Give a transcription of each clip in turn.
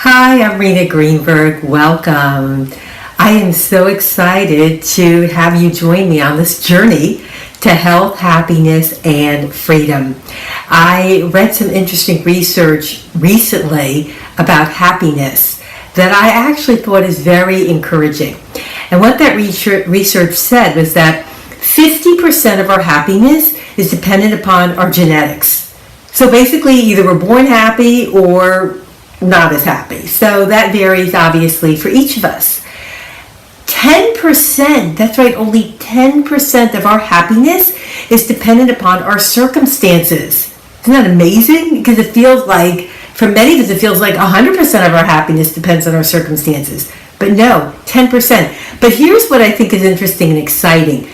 Hi, I'm Rena Greenberg. Welcome. I am so excited to have you join me on this journey to health, happiness, and freedom. I read some interesting research recently about happiness that I actually thought is very encouraging. And what that research said was that 50% of our happiness is dependent upon our genetics. So basically, either we're born happy or not as happy. So that varies obviously for each of us. 10%, that's right, only 10% of our happiness is dependent upon our circumstances. Isn't that amazing? Because it feels like, for many of us, it feels like 100% of our happiness depends on our circumstances. But no, 10%. But here's what I think is interesting and exciting.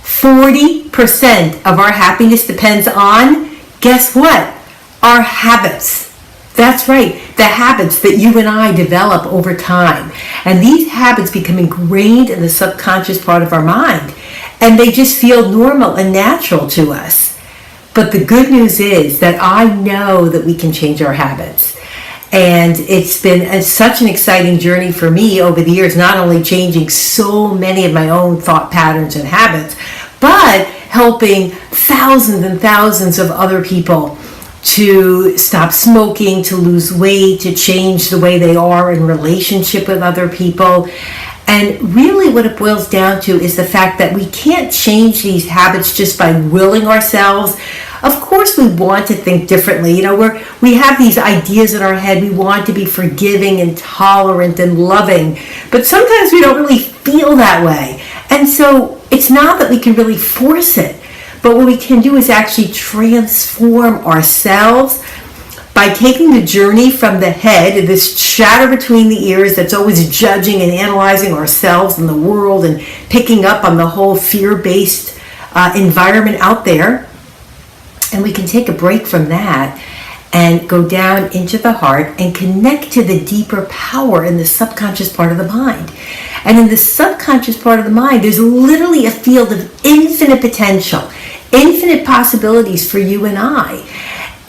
40% of our happiness depends on, guess what? Our habits. That's right, the habits that you and I develop over time. And these habits become ingrained in the subconscious part of our mind. And they just feel normal and natural to us. But the good news is that I know that we can change our habits. And it's been such an exciting journey for me over the years, not only changing so many of my own thought patterns and habits, but helping thousands and thousands of other people to stop smoking, to lose weight, to change the way they are in relationship with other people. And really what it boils down to is the fact that we can't change these habits just by willing ourselves. Of course we want to think differently. We have these ideas in our head. We want to be forgiving and tolerant and loving. But sometimes we don't really feel that way. And so it's not that we can really force it. But what we can do is actually transform ourselves by taking the journey from the head, this chatter between the ears that's always judging and analyzing ourselves and the world and picking up on the whole fear-based environment out there. And we can take a break from that and go down into the heart and connect to the deeper power in the subconscious part of the mind. And in the subconscious part of the mind, there's literally a field of infinite potential, infinite possibilities for you and I.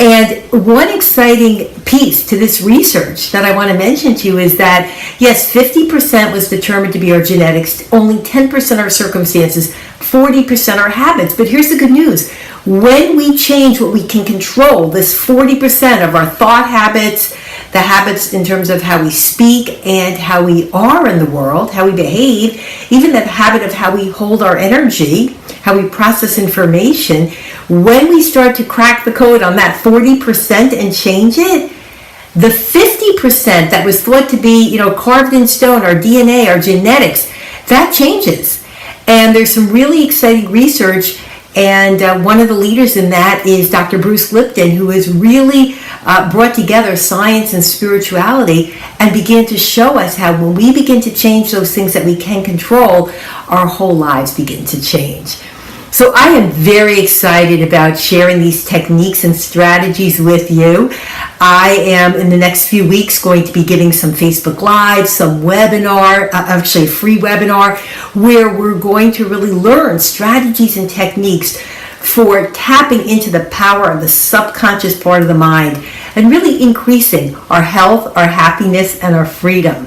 And one exciting piece to this research that I want to mention to you is that, yes, 50% was determined to be our genetics, only 10% our circumstances, 40% our habits. But here's the good news. When we change what we can control, this 40% of our thought habits, the habits in terms of how we speak and how we are in the world, how we behave, even the habit of how we hold our energy, how we process information, when we start to crack the code on that 40% and change it, the 50% that was thought to be, carved in stone, our DNA, our genetics, that changes. And there's some really exciting research. And one of the leaders in that is Dr. Bruce Lipton, who has really brought together science and spirituality and began to show us how when we begin to change those things that we can control, our whole lives begin to change. So I am very excited about sharing these techniques and strategies with you. I am in the next few weeks going to be giving some Facebook Live, some webinar, actually a free webinar, where we're going to really learn strategies and techniques for tapping into the power of the subconscious part of the mind and really increasing our health, our happiness, and our freedom.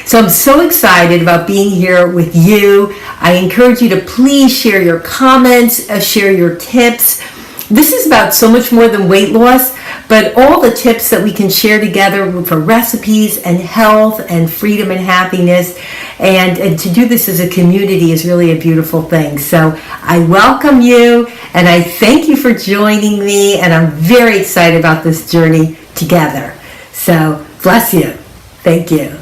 So I'm so excited about being here with you. I encourage you to please share your comments, share your tips. This is about so much more than weight loss, but all the tips that we can share together for recipes and health and freedom and happiness. And to do this as a community is really a beautiful thing. So I welcome you and I thank you for joining me. And I'm very excited about this journey together. So bless you. Thank you.